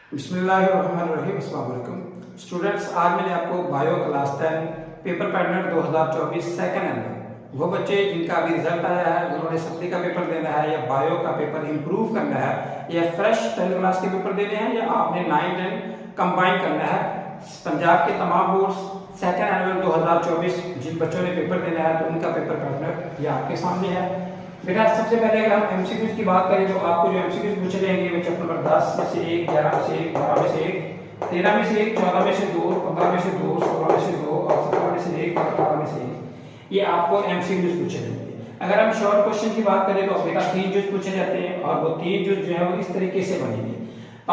बिस्मिल्लाहिर्रहमानिर्रहीम। अस्सलाम वालेकुम स्टूडेंट्स, आज मैंने आपको bio class 10 paper pattern 2024 second annual वो बच्चे जिनका अभी रिजल्ट आया है, जिन्होंने सप्ली का पेपर देना है या बायो का पेपर इंप्रूव करना है या फ्रेश 10th क्लास के पेपर देने हैं या आपने 9 10 कंबाइन करना है, पंजाब के तमाम बोर्ड्स सेकंड एनुअल 2024 जिन बच्चों ने पेपर देना है तो उनका पेपर पैटर्न ये आपके सामने है। बेटा सबसे पहले अगर हम एमसीक्यूज की बात करें तो आपको जो एमसीक्यूज पूछे जाएंगे वो चैप्टर नंबर 10 में से 1, 11 में से 1, 12 में से 1, 13 में से 1, 14 में से 2, 15 में से 2, 16 में से 2 और 17 में से 1 और 18 में से 1, ये आपको एमसीक्यूज पूछे जाएंगे। अगर हम शॉर्ट क्वेश्चन की बात करें तो बेटा 3 जूज पूछे जाते हैं और वो 3 जूज जो है वो इस तरीके से बनेंगे।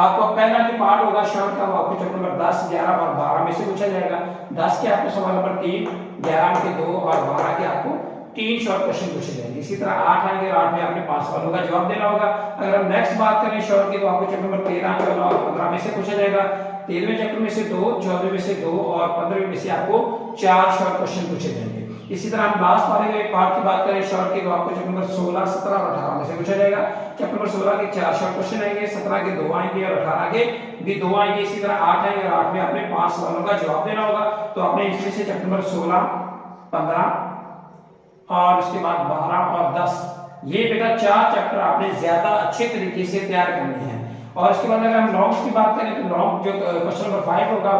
आपको पहला जो पार्ट होगा शॉर्ट का वो आपको चैप्टर नंबर 10, 11 और 12 में से पूछा जाएगा। 10 के आपको सवाल नंबर 3, 11 के 2 और 12 के आपको 3 शॉर्ट क्वेश्चन पूछे जाएंगे। इसी तरह 8 आएंगे और 8 में आपने 5 सवालों का जवाब देना होगा। अगर हम नेक्स्ट बात करें शॉर्ट की तो आपको चैप्टर नंबर 13, 14 और 15 में से पूछा जाएगा। 13वें चैप्टर में से 2, 14वें में से 2 और 15वें में से आपको 4 शॉर्ट क्वेश्चन पूछे जाएंगे। इसी तरह हम लास्ट वाले पार्ट की बात करें शॉर्ट की तो आपको चैप्टर नंबर 16, 17 और 18 में से पूछा जाएगा। चैप्टर नंबर 16 के 4 शॉर्ट क्वेश्चन आएंगे, 17 के 2 आएंगे और 18 के भी 2 आएंगे। इसी तरह 8 आएंगे और 8 में आपने 5 सवालों का जवाब देना होगा। तो आपने इसमें से चैप्टर नंबर 16, 15 और उसके बाद 12 और 10 ये बेटा 4 चैप्टर आपने ज्यादा अच्छे तरीके से तैयार करने हैं। और इसके बाद अगर हम लॉन्ग्स की बात करें तो लॉन्ग जो क्वेश्चन नंबर 5 होगा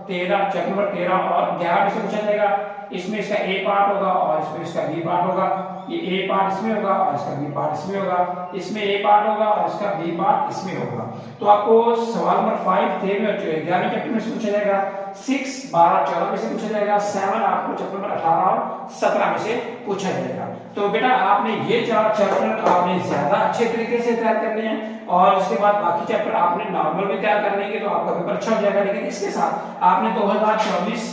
13 चैप्टर नंबर 13 और 11 में से पूछा जाएगा। इसमें इसका ए पार्ट होगा और इसमें इसका बी पार्ट होगा। ये ए पार्ट इसमें होगा और इसका बी पार्ट इसमें होगा। इसमें ए पार्ट होगा और इसका बी पार्ट इसमें होगा। तो आपको सवाल नंबर 5 13 और 11 चैप्टर में से पूछा जाएगा। 6, 12, 14 में से पूछा जाएगा। 7 आपको चैप्टर नंबर 18 और 17 में से पूछा जाएगा। तो बेटा आपने ये 4 चैप्टर आपने ज्यादा अच्छे तरीके से तैयार करने हैं और उसके बाद बाकी चैप्टर आपने नॉर्मल भी तैयार करने के तो आपका पेपर अच्छा हो जाएगा। लेकिन इसके साथ आपने 2024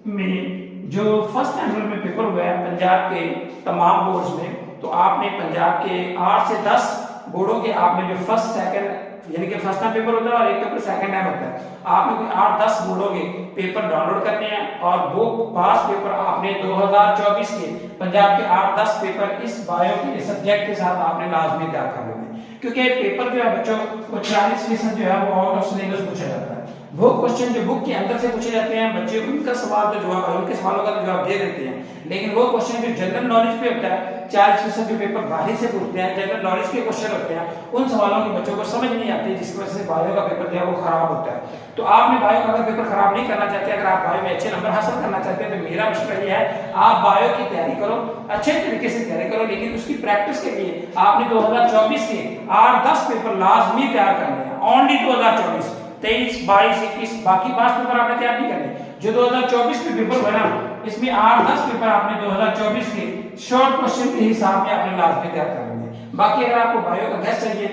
में जो फर्स्ट एनुअल में पेपर हुआ है पंजाब के तमाम बोर्ड्स में, तो आपने पंजाब के 8 से 10 बोर्डों के आपने जो फर्स्ट सेकंड यानी कि फर्स्ट टाइम पेपर होता है और एक पेपर सेकंड टाइम होता है, आपने कोई 8-10 बोर्डों के पेपर डाउनलोड करने हैं और वो पास पेपर आपने 2024 के पंजाब के 8-10 पेपर इस बायो के सब्जेक्ट के साथ आपने लाजमी तैयार कर लेने हैं। क्योंकि पेपर जो है बच्चों वो 40% जो है वो आउट ऑफ सिलेबस पूछा जाता है। वो क्वेश्चन जो बुक के अंदर से पूछे जाते हैं बच्चे उनका सवाल तो जवाब उनके सवालों का जवाब दे देते हैं। लेकिन वो क्वेश्चन जो जनरल नॉलेज पे होता है 40% जो पेपर बाहर से पूछते हैं जनरल नॉलेज के क्वेश्चन होते हैं उन सवालों की बच्चों को समझ नहीं आती, जिसकी वजह से बायो का पेपर जो है वो खराब होता है। तो आपने बायो का पेपर खराब नहीं करना चाहते, अगर आप बायो में अच्छे नंबर हासिल करना चाहते हैं तो मेरा मशवरा ये है आप बायो की तैयारी करो, अच्छे तरीके से तैयारी करो। लेकिन उसकी प्रैक्टिस के लिए आपने 2024 के 8-10 पेपर लाजमी तैयार करने हैं। ओनली 2024, 23, 22, 21 बाकी 5 पेपर आपने तैयार नहीं करने। जो 2024 के पेपर बना इसमें 8-10 पेपर आपने 2024 के शॉर्ट क्वेश्चन के हिसाब में आपने लाजमी तैयार करने। बाकी अगर आपको बायो का गेस्ट चाहिए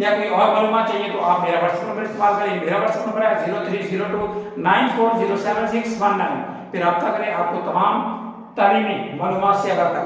या कोई और मालूमात चाहिए तो आप मेरा व्हाट्सएप नंबर इस्तेमाल करें। मेरा व्हाट्सएप नंबर है 0302940761 फिर रब्ता करें। आपको तमाम तालीमी मालूमात से आगाह करें।